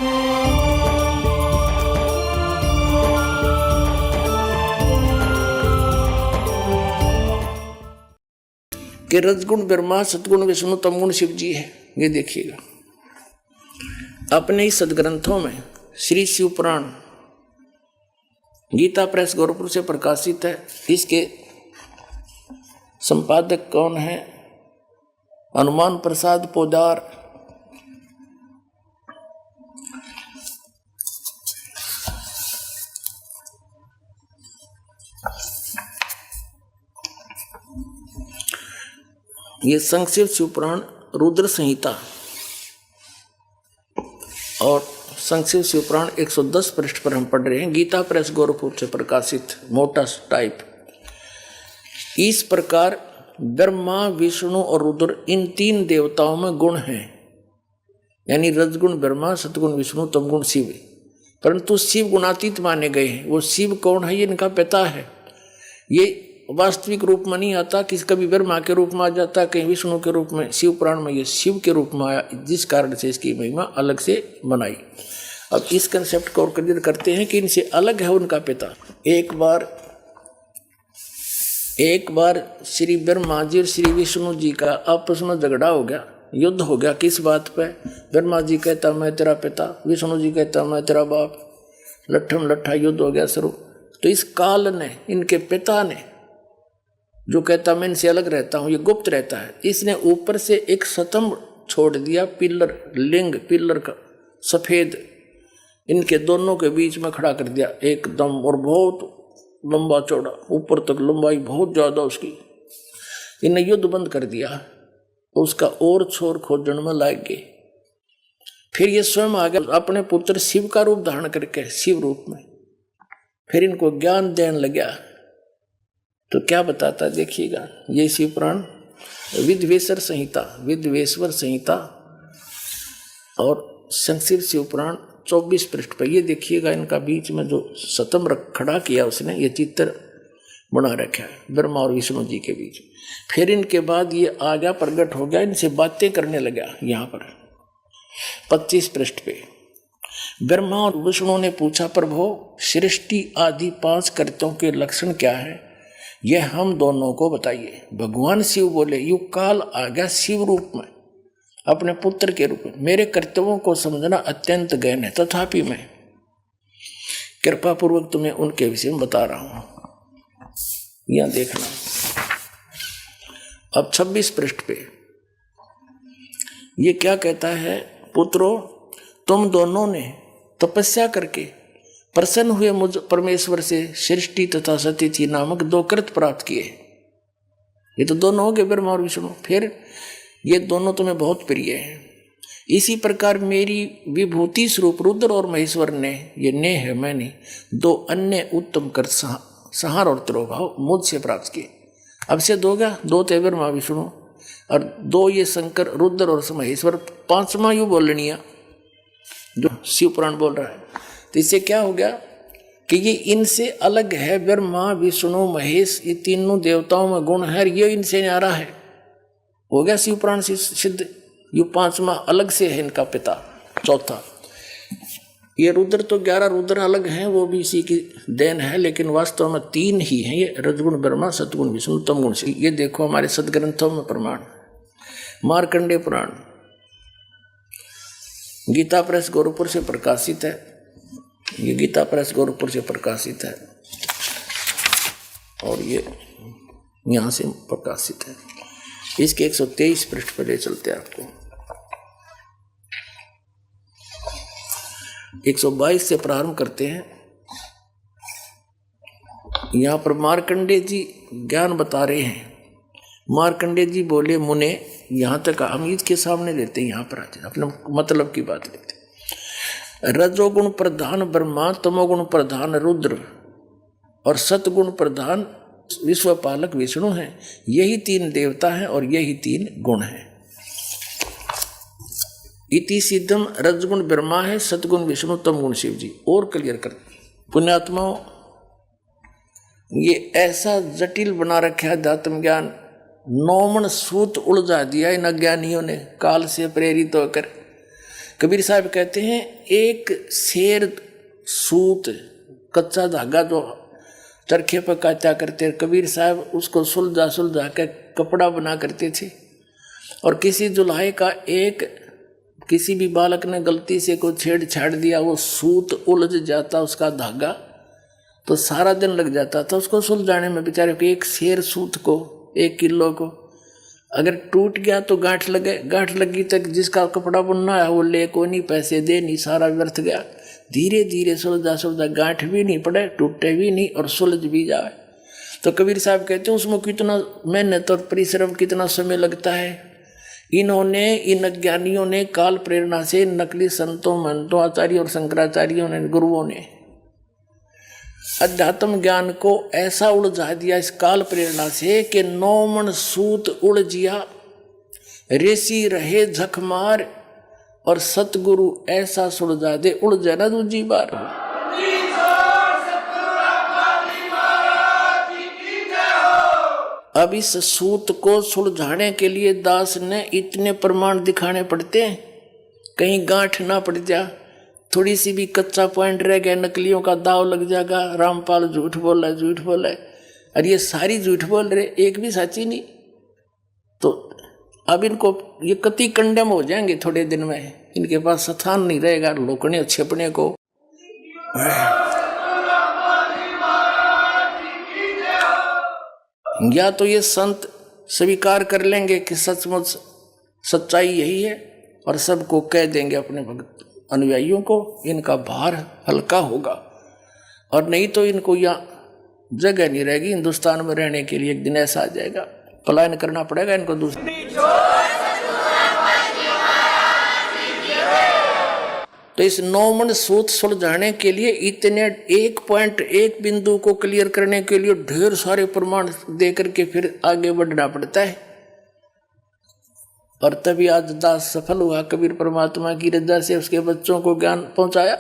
कि रजगुण ब्रह्मा, सतगुण विष्णु, तमगुण शिव जी है। ये देखिएगा अपने ही सदग्रंथों में श्री शिव पुराण गीता प्रेस गोरखपुर से प्रकाशित है। इसके संपादक कौन है? हनुमान प्रसाद पोदार। ये संक्षिप्त शिवपुराण रुद्र संहिता और संक्षिप्त शिवपुराण 110 पृष्ठ पर हम पढ़ रहे हैं। गीता प्रेस गोरखपुर से प्रकाशित मोटा टाइप। इस प्रकार ब्रह्मा, विष्णु और रुद्र इन तीन देवताओं में गुण हैं, यानी रजगुण ब्रह्मा, सतगुण विष्णु, तमगुण शिव। परंतु शिव गुणातीत माने गए हैं। वो शिव कौन है? ये इनका पिता है। ये वास्तविक रूप में नहीं आता, किसी कभी ब्रह्मा के रूप में आ जाता, कहीं विष्णु के रूप में। शिव पुराण में ये शिव के रूप में आया, जिस कारण से इसकी महिमा अलग से बनाई। अब इस कंसेप्ट को और क्लियर करते हैं कि इनसे अलग है उनका पिता। एक बार श्री ब्रह्मा जी और श्री विष्णु जी का आपस में झगड़ा हो गया, युद्ध हो गया। किस बात पे? ब्रह्मा जी कहता मैं तेरा पिता, विष्णु जी कहता मैं तेरा बाप। लट्ठम लट्ठा युद्ध हो गया शुरू। तो इस काल ने, इनके पिता ने, जो कहता मैं इनसे अलग रहता हूं, ये गुप्त रहता है, इसने ऊपर से एक स्तंभ छोड़ दिया, पिलर, लिंग पिलर का सफेद, इनके दोनों के बीच में खड़ा कर दिया एकदम, और बहुत लंबा चौड़ा, ऊपर तक लंबाई बहुत ज्यादा उसकी। इन्हें युद्ध बंद कर दिया, उसका और छोर खोजन में लाग गए। फिर ये स्वयं आ गया अपने पुत्र शिव का रूप धारण करके, शिव रूप में। फिर इनको ज्ञान देने लगा। तो क्या बताता देखिएगा, ये शिव पुराण विद्वेश्वर संहिता और संक्षिप्त शिव पुराण 24 पृष्ठ पर। ये देखिएगा इनका बीच में जो स्तंभ खड़ा किया उसने, ये चित्र बना रखा है ब्रह्मा और विष्णु जी के बीच। फिर इनके बाद ये आ गया, प्रकट हो गया, इनसे बातें करने लगा। यहाँ पर 25 पृष्ठ पे ब्रह्मा और विष्णु ने पूछा, प्रभु सृष्टि आदि 5 कृत्यों के लक्षण क्या है, यह हम दोनों को बताइए। भगवान शिव बोले, युग काल आ गया शिव रूप में, अपने पुत्र के रूप में। मेरे कर्तव्यों को समझना अत्यंत गहन है, तथापि मैं कृपा पूर्वक तुम्हें उनके विषय में बता रहा हूं। यहां देखना अब 26 पृष्ठ पे ये क्या कहता है, पुत्रों तुम दोनों ने तपस्या करके प्रसन्न हुए मुझ परमेश्वर से सृष्टि तथा सतिथि नामक 2 कृत प्राप्त किए। ये तो दोनों हो गए, ब्रह्मा और विष्णु। फिर ये दोनों तुम्हें बहुत प्रिय हैं। इसी प्रकार मेरी विभूति स्वरूप रुद्र और महेश्वर ने, ये ने है मैंने, 2 अन्य उत्तम कर संहार और तिरोभाव मुझसे प्राप्त किए। अब से 2 गया, 2 थे ब्रह्मा विष्णु और 2 ये शंकर रुद्र और महेश्वर। 5वां यू बोलनिया जो शिव पुराण बोल रहा है। तो इससे क्या हो गया कि ये इनसे अलग है। ब्रह्मा विष्णु महेश, ये तीनों देवताओं में गुण है, ये इनसे न्यारा है। हो गया शिव पुराण से सिद्ध। ये 5वां अलग से है इनका पिता। चौथा ये रुद्र, तो 11 रुद्र अलग हैं, वो भी इसी की देन है, लेकिन वास्तव में 3 ही हैं ये, रजगुण ब्रह्मा, सतगुण विष्णु, तमगुण शिव। ये देखो हमारे सदग्रंथों में प्रमाण। मार्कंडेय पुराण गीता प्रेस गोरखपुर से प्रकाशित है। ये गीता प्रेस गोरखपुर से प्रकाशित है और ये यहाँ से प्रकाशित है। इसके 123 पृष्ठ पर ले चलते हैं आपको। 122 से प्रारंभ करते हैं। यहाँ पर मार्कंडेय जी ज्ञान बता रहे हैं। मार्कंडेय जी बोले, मुने, यहाँ तक हम इसके सामने लेते हैं, यहाँ पर आते अपने मतलब की बात लेते। रजोगुण प्रधान ब्रह्मा, तमोगुण प्रधान रुद्र और सतगुण प्रधान विश्वपालक विष्णु हैं। यही 3 देवता हैं और यही 3 गुण हैं। इति सिद्धम रजगुण ब्रह्मा है, सतगुण विष्णु, तमगुण शिव जी। और क्लियर कर पुण्यात्माओं, ये ऐसा जटिल बना रखा है अध्यात्म ज्ञान, 9 सूत उलझा दिया इन अज्ञानियों ने काल से प्रेरित होकर कबीर साहब कहते हैं एक शेर सूत कच्चा धागा जो चरखे पर काटा करते, कबीर साहब उसको सुलझा सुलझा के कपड़ा बना करते थे। और किसी जुल्हे का एक किसी भी बालक ने गलती से कोई छेड़छाड़ दिया, वो सूत उलझ जाता उसका धागा, तो सारा दिन लग जाता था उसको सुलझाने में। बेचारे को एक शेर सूत को 1 किलो को अगर टूट गया तो गांठ लगे, गांठ लगी तक जिसका कपड़ा बुनना है वो ले को नहीं, पैसे दे नहीं, सारा व्यर्थ गया। धीरे धीरे सुलझा सुलझा गांठ भी नहीं पड़े, टूटे भी नहीं और सुलझ भी जाए। तो कबीर साहब कहते हैं उसमें कितना मेहनत और परिश्रम, कितना समय लगता है। इन्होंने, इन अज्ञानियों ने काल प्रेरणा से, नकली संतों महंतों आचार्यों और शंकराचार्यों ने, गुरुओं ने अध्यात्म ज्ञान को ऐसा उलझा दिया इस काल प्रेरणा से कि 9 मन सूत उलझिया, रेसी रहे झकमार, और सतगुरु ऐसा सुलझा दे उलझे ना दूजी बार। अब इस सूत को सुलझाने के लिए दास ने इतने प्रमाण दिखाने पड़ते हैं, कहीं गांठ ना पड़ जा, थोड़ी सी भी कच्चा पॉइंट रह गया, नकलियों का दाव लग जाएगा। रामपाल झूठ बोला है, झूठ बोला है, और ये सारी झूठ बोल रहे, एक भी सच्ची नहीं। तो अब इनको ये कति कंडेम हो जाएंगे थोड़े दिन में, इनके पास स्थान नहीं रहेगा लोकने छिपने को। या तो ये संत स्वीकार कर लेंगे कि सचमुच सच्चाई यही है और सबको कह देंगे अपने भक्त अनुयायियों को, इनका भार हल्का होगा, और नहीं तो इनको यहाँ जगह नहीं रहेगी हिंदुस्तान में रहने के लिए। एक दिन ऐसा आ जाएगा, पलायन करना पड़ेगा इनको दूसरे। तो इस 9 मन सूत सुलझाने के लिए इतने एक पॉइंट, एक बिंदु को क्लियर करने के लिए ढेर सारे प्रमाण दे करके फिर आगे बढ़ना पड़ता है। और तभी आज दास सफल हुआ, कबीर परमात्मा की रजा से उसके बच्चों को ज्ञान पहुंचाया।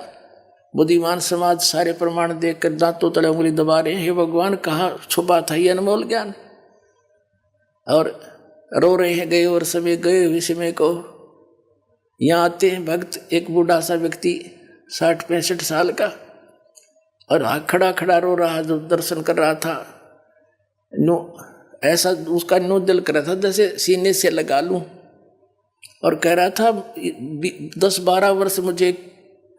बुद्धिमान समाज सारे प्रमाण देखकर दांतों तले उंगली दबा रहे हैं, हे भगवान कहाँ छुपा था ये अनमोल ज्ञान। और रो रहे हैं गए और समय गए हुए समय को। यहाँ आते हैं भक्त, एक बूढ़ा सा व्यक्ति 60-65 साल का, और खड़ा खड़ा रो रहा, जो दर्शन कर रहा था। नो ऐसा उसका नो दिल कर रहा था जैसे सीने से लगा लूं, और कह रहा था 10-12 वर्ष मुझे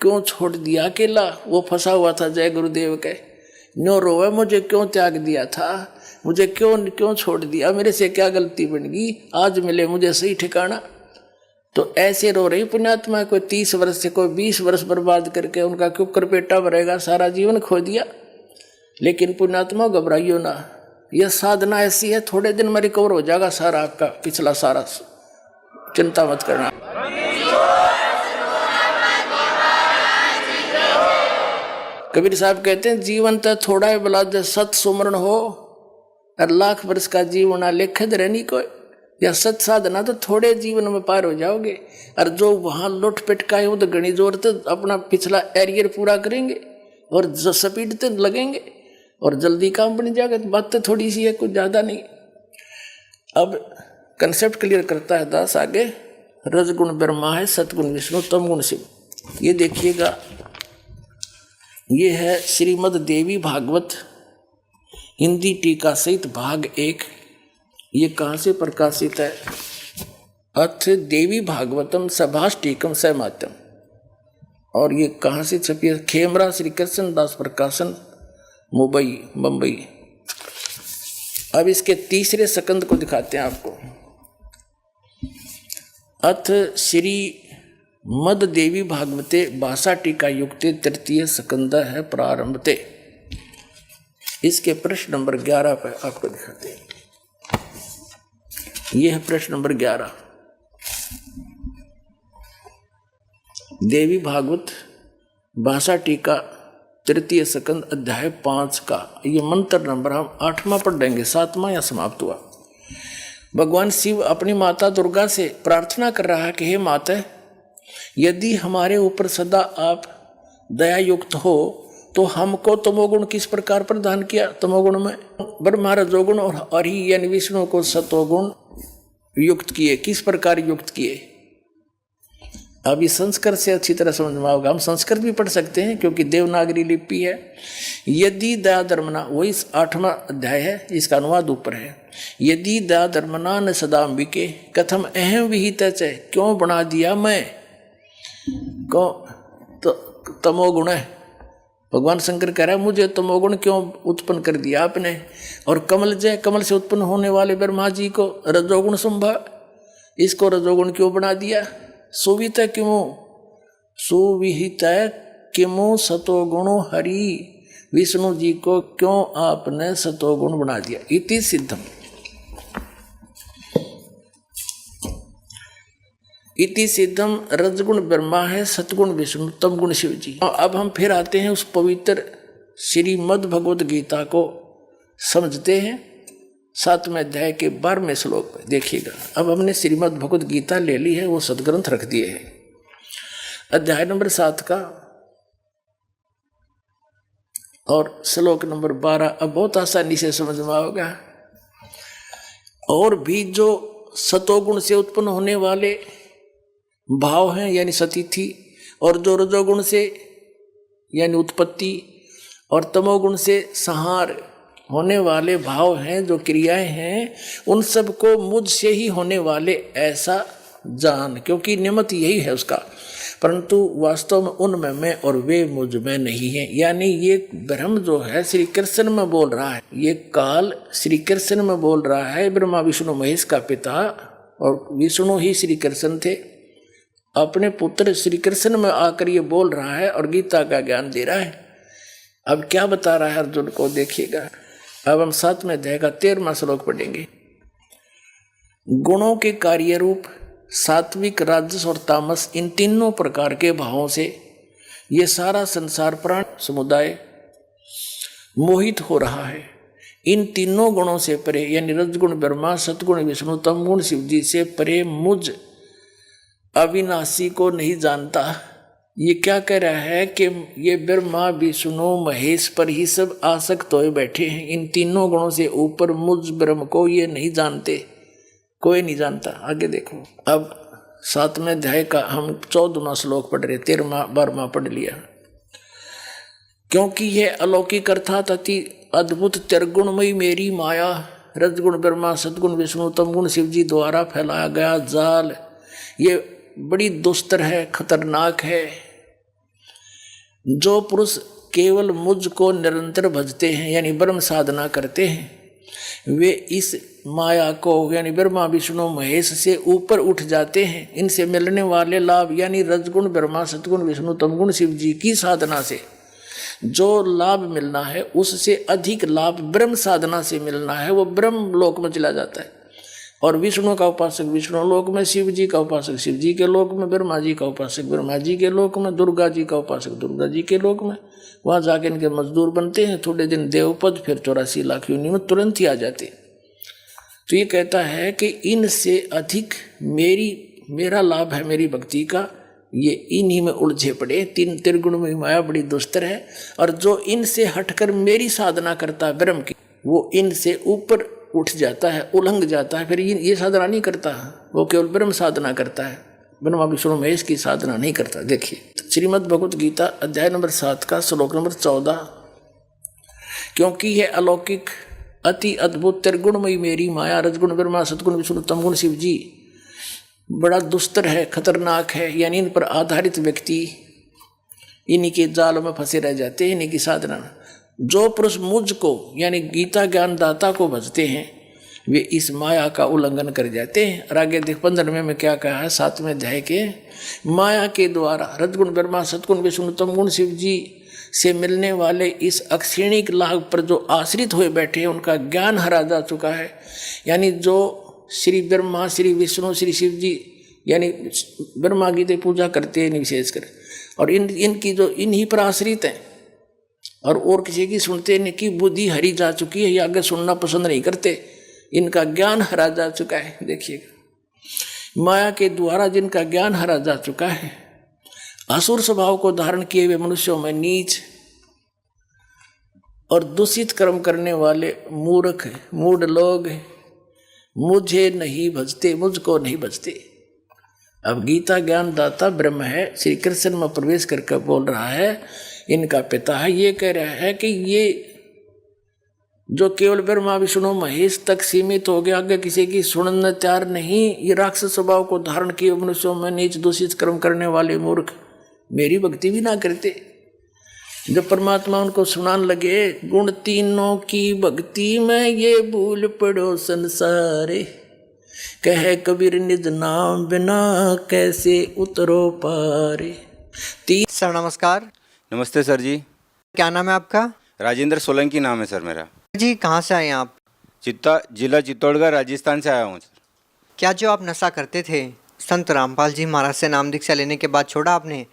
क्यों छोड़ दिया अकेला, वो फंसा हुआ था जय गुरुदेव के। नो रोवे मुझे क्यों त्याग दिया था, मुझे क्यों छोड़ दिया, मेरे से क्या गलती बन गई, आज मिले मुझे सही ठिकाना। तो ऐसे रो रही पुण्यात्मा, कोई 30 वर्ष से कोई 20 वर्ष बर्बाद करके उनका क्यों करपेटा भरेगा, सारा जीवन खो दिया। लेकिन पुण्यात्मा घबराइयो ना, यह साधना ऐसी है, थोड़े दिन में रिकवर हो जाएगा सारा आपका पिछला सारा, चिंता मत करना। कबीर साहब कहते हैं जीवन तो थोड़ा है बला, सत सुमरण हो और लाख वर्ष का जीवन लेखद रहनी कोई, या सत साधना तो थोड़े जीवन में पार हो जाओगे। और जो वहां लुट पिटकाए वो तो घनी जोर तो अपना पिछला एरियर पूरा करेंगे और स्पीड तो लगेंगे और जल्दी काम बन जाएगा। तो बात तो थोड़ी सी है, कुछ ज्यादा नहीं। अब कंसेप्ट क्लियर करता है दास आगे, रजगुण ब्रह्मा है, सतगुण विष्णु, तमगुण शिव। ये देखिएगा, ये है श्रीमद् देवी भागवत हिंदी टीका सहित भाग 1। ये कहाँ से प्रकाशित है? अथ देवी भागवतम सभाष्टीकम सहमात्यम। और ये कहाँ से छपी है? खेमरा श्री कृष्ण दास प्रकाशन, मुंबई। अब इसके तीसरे स्कंद को दिखाते हैं आपको। अथ श्री मद देवी भागवते भाषा टीका युक्ते तृतीय स्कंद है प्रारंभते। इसके प्रश्न नंबर 11 पर आपको दिखाते हैं। यह है प्रश्न नंबर 11। देवी भागवत भाषा टीका तृतीय स्कंद अध्याय 5 का ये मंत्र नंबर हम 8वां पढ़ेंगे, 7वां या समाप्त हुआ। भगवान शिव अपनी माता दुर्गा से प्रार्थना कर रहा है कि हे माता, यदि हमारे ऊपर सदा आप दया युक्त हो तो हमको तमोगुण किस प्रकार प्रदान किया? तमोगुण में ब्रह्मा रजोगुण और हरि यानी विष्णु को सतोगुण युक्त किए, किस प्रकार युक्त किए? अब इस संस्कृत से अच्छी तरह समझ में आओगे। हम संस्कृत भी पढ़ सकते हैं क्योंकि देवनागरी लिपि है। यदि दया धर्मना, वही 8वां अध्याय है, इसका अनुवाद ऊपर है। यदि दया धर्मना न सदाम्बिके कथम अहम विहित च, क्यों बना दिया मैं को तो तमोगुण है। भगवान शंकर कह रहा है मुझे तमोगुण क्यों उत्पन्न कर दिया आपने। और कमल जय, कमल से उत्पन्न होने वाले ब्रह्मा जी को रजोगुण संभव, इसको रजोगुण क्यों बना दिया। सुवित किमु, सुविहित किमु सतोगुणो हरि, विष्णु जी को क्यों आपने सतोगुण बना दिया। इति सिद्धम, इति सिद्धम रजगुण ब्रह्मा है, सतगुण विष्णु, तमगुण शिव जी। अब हम फिर आते हैं उस पवित्र श्रीमद् भगवद गीता को समझते हैं। 7वें अध्याय के 12वें श्लोक में देखिएगा। अब हमने श्रीमद् भगवद गीता ले ली है, वो सदग्रंथ रख दिए हैं। अध्याय नंबर 7 का और श्लोक नंबर 12 अब बहुत आसानी से समझ में आओगा। और भी जो सतोगुण से उत्पन्न होने वाले भाव हैं यानी सतिथि, और जो रजोगुण से यानी उत्पत्ति, और तमोगुण से संहार होने वाले भाव हैं, जो क्रियाएं हैं, उन सब को मुझ से ही होने वाले ऐसा जान, क्योंकि निमित्त यही है उसका, परंतु वास्तव में उनमें मैं और वे मुझ में नहीं है। यानी ये ब्रह्म जो है श्री कृष्ण में बोल रहा है, ये काल श्री कृष्ण में बोल रहा है। ब्रह्मा विष्णु महेश का पिता, और विष्णु ही श्री कृष्ण थे, अपने पुत्र श्री कृष्ण में आकर ये बोल रहा है और गीता का ज्ञान दे रहा है। अब क्या बता रहा है अर्जुन को, देखिएगा। अब हम 7वें अध्याय का 13वां श्लोक पढ़ेंगे। गुणों के कार्य रूप सात्विक, राजस और तामस, इन तीनों प्रकार के भावों से ये सारा संसार प्राण समुदाय मोहित हो रहा है। इन तीनों गुणों से परे यानी रजगुण ब्रह्मा, सतगुण विष्णु, तमगुण शिव जी से परे मुझ अविनाशी को नहीं जानता। ये क्या कह रहा है कि ये ब्रह्मा विष्णु महेश पर ही सब आसक्त होए बैठे हैं। इन तीनों गुणों से ऊपर मुझ ब्रह्म को ये नहीं जानते, कोई नहीं जानता। आगे देखो। अब 7वें अध्याय का हम 14वां श्लोक पढ़ रहे, 13वां 12वां पढ़ लिया। क्योंकि यह अलौकिक अर्थात अति अद्भुत त्रिगुणमयी मेरी माया, रजगुण ब्रह्मा, सतगुण विष्णु, तमगुण शिव जी द्वारा फैलाया गया जाल, ये बड़ी दुस्तर है, खतरनाक है। जो पुरुष केवल मुझ को निरंतर भजते हैं यानी ब्रह्म साधना करते हैं, वे इस माया को यानी ब्रह्मा विष्णु महेश से ऊपर उठ जाते हैं। इनसे मिलने वाले लाभ यानी रजगुण ब्रह्मा, सतगुण विष्णु, तमगुण शिव जी की साधना से जो लाभ मिलना है, उससे अधिक लाभ ब्रह्म साधना से मिलना है, वो ब्रह्म लोक में चला जाता है। और विष्णु का उपासक विष्णु लोक में, शिव जी का उपासक शिव जी के लोक में, ब्रह्मा जी का उपासक ब्रह्मा जी के लोक में, दुर्गा जी का उपासक दुर्गा जी के लोक में, वहाँ जाके इनके मजदूर बनते हैं। थोड़े दिन देवपद, फिर 84 लाख योनि में तुरंत ही आ जाते। तो ये कहता है कि इनसे अधिक मेरा लाभ है मेरी भक्ति का, ये इन्हीं में उलझे पड़े। तीन त्रिगुण में माया बड़ी दुस्तर है, और जो इनसे हटकर मेरी साधना करता है ब्रह्म की, वो इनसे ऊपर उठ जाता है, उलंघ जाता है। फिर ये साधना नहीं करता, वो केवल ब्रह्म साधना करता है, ब्रह्मा विष्णु महेश की साधना नहीं करता। देखिए श्रीमद् भगवद गीता अध्याय नंबर 7 का श्लोक नंबर 14। क्योंकि यह अलौकिक अति अद्भुत त्रिगुणमयी मेरी माया, रजगुण ब्रह्मा, सतगुण विष्णु, तमगुण शिव जी बड़ा दुस्तर है, खतरनाक है। यानी इन पर आधारित व्यक्ति इन्हीं के जाल में फंसे रह जाते हैं, इन्हीं की साधना। जो पुरुष मुझ को यानी गीता ज्ञान दाता को भजते हैं, वे इस माया का उल्लंघन कर जाते हैं। और आगे देख 15वें में क्या कहा है 7वें अध्याय के, माया के द्वारा रजगुण ब्रह्मा, सतगुण विष्णु, तमगुण शिव जी से मिलने वाले इस अक्षीणिक लाभ पर जो आश्रित हुए बैठे हैं, उनका ज्ञान हरा जा चुका है। यानी जो श्री ब्रह्मा, श्री विष्णु, श्री शिव जी यानी ब्रह्मा की पूजा करते हैं विशेषकर, और इनकी जो इन्हीं पर आश्रित हैं, और किसी की सुनते, इनकी बुद्धि हरी जा चुकी है, ये आगे सुनना पसंद नहीं करते, इनका ज्ञान हरा जा चुका है। देखिएगा, माया के द्वारा जिनका ज्ञान हरा जा चुका है, असुर स्वभाव को धारण किए हुए मनुष्यों में नीच और दूषित कर्म करने वाले मूर्ख मूढ़ लोग मुझे नहीं भजते, मुझको नहीं भजते। अब गीता ज्ञानदाता ब्रह्म है, श्री कृष्ण में प्रवेश करके बोल रहा है, इनका पिता है। ये कह रहा है कि ये जो केवल ब्रह्मा विष्णु महेश तक सीमित हो गया, आगे किसी की सुनने तैयार नहीं, ये राक्षस स्वभाव को धारण किए मनुष्यों में नीच दूषित कर्म करने वाले मूर्ख मेरी भक्ति भी ना करते। जब परमात्मा उनको सुनाने लगे, गुण तीनों की भक्ति में ये भूल पड़ो संसारे, कहे कबीर निज नाम बिना कैसे उतरो पारे। सर नमस्कार। नमस्ते सर जी। क्या नाम है आपका? राजेंद्र सोलंकी नाम है सर मेरा। जी कहाँ से आए हैं आप? जिला चित्तौड़गढ़ राजस्थान से आया हूँ सर। क्या जो आप नशा करते थे संत रामपाल जी महाराज से नाम दीक्षा लेने के बाद छोड़ा आपने?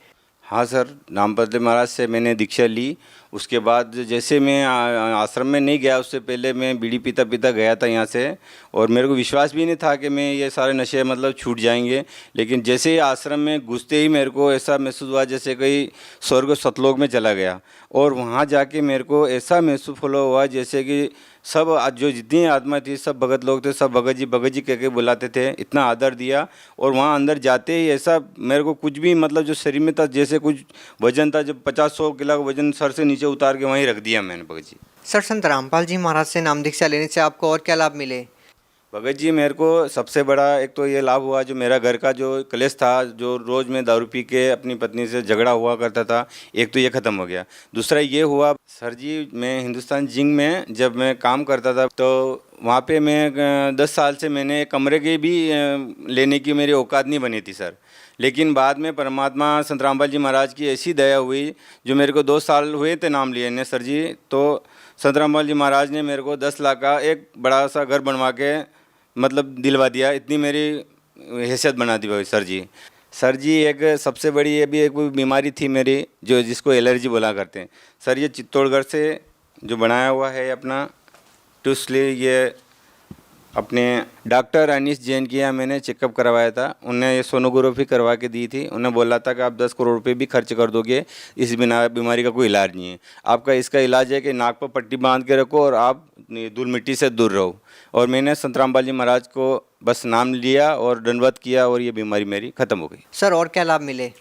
हाँ सर, रामपाल महाराज से मैंने दीक्षा ली। उसके बाद जैसे मैं आश्रम में नहीं गया, उससे पहले मैं बीड़ी पीता पीता गया था यहाँ से, और मेरे को विश्वास भी नहीं था कि मैं ये सारे नशे मतलब छूट जाएंगे। लेकिन जैसे ही आश्रम में घुसते ही मेरे को ऐसा महसूस हुआ जैसे कहीं स्वर्ग सतलोक में चला गया, और वहाँ जाके मेरे को ऐसा महसूस हुआ जैसे कि सब जो जितनी आत्मा थी सब भगत लोग थे, सब भगत जी कह के बुलाते थे, इतना आदर दिया। और वहाँ अंदर जाते ही ऐसा मेरे को कुछ भी मतलब जो शरीर में था, जैसे कुछ वजन था, जो 50-100 किलो का वजन सर से नीचे उतार के वहीं रख दिया मैंने भगत जी। सर संत रामपाल जी महाराज से नाम दीक्षा लेने से आपको और क्या लाभ मिले? भगत जी मेरे को सबसे बड़ा एक तो ये लाभ हुआ, जो मेरा घर का जो क्लेश था, जो रोज़ में दारू पी के अपनी पत्नी से झगड़ा हुआ करता था, एक तो ये ख़त्म हो गया। दूसरा ये हुआ सर जी, मैं हिंदुस्तान जिंक में जब मैं काम करता था तो वहाँ पे मैं 10 साल से मैंने कमरे की भी लेने की मेरी औकात नहीं बनी थी सर। लेकिन बाद में परमात्मा संत रामपाल जी महाराज की ऐसी दया हुई, जो मेरे को 2 साल हुए थे नाम लिए ने सर जी, तो संत रामपाल जी महाराज ने मेरे को 10 लाख का एक बड़ा सा घर बनवा के मतलब दिलवा दिया। इतनी मेरी हैसियत बना दी भाई सर जी। सर जी एक सबसे बड़ी ये भी एक बीमारी थी मेरी, जो जिसको एलर्जी बोला करते हैं सर। ये चित्तौड़गढ़ से जो बनाया हुआ है अपना, तो इसलिए ये अपने डॉक्टर अनीश जैन के यहाँ मैंने चेकअप करवाया था। उन्हें ये सोनोग्राफी करवा के दी थी। उन्हें बोला था कि आप 10 करोड़ रुपए भी खर्च कर दोगे, इस बीमारी का कोई इलाज नहीं है। आपका इसका इलाज है कि नाक पर पट्टी बांध के रखो और आप धूल मिट्टी से दूर रहो। और मैंने संत रामपाल जी महाराज को बस नाम लिया और दंडवत किया, और ये बीमारी मेरी ख़त्म हो गई। सर और क्या लाभ मिले?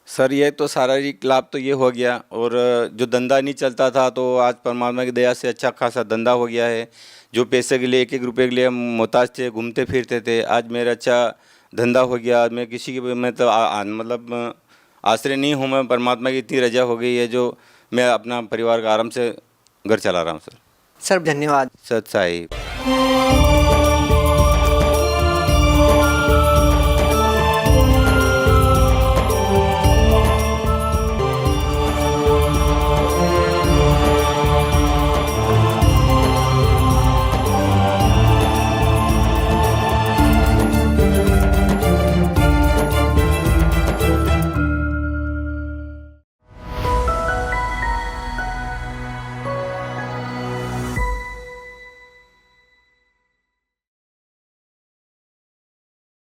सर ये तो शारीरिक लाभ तो ये हो गया, और जो धंधा नहीं चलता था तो आज परमात्मा की दया से अच्छा खासा धंधा हो गया है। जो पैसे के लिए 1-1 रुपये के लिए मोहताज थे, घूमते फिरते थे, आज मेरा अच्छा धंधा हो गया। मैं किसी की मतलब आश्रय नहीं हूँ, मैं परमात्मा की इतनी रजा हो गई है, जो मैं अपना परिवार का आराम से घर चला रहा हूँ सर। सर धन्यवाद। सत साहिब।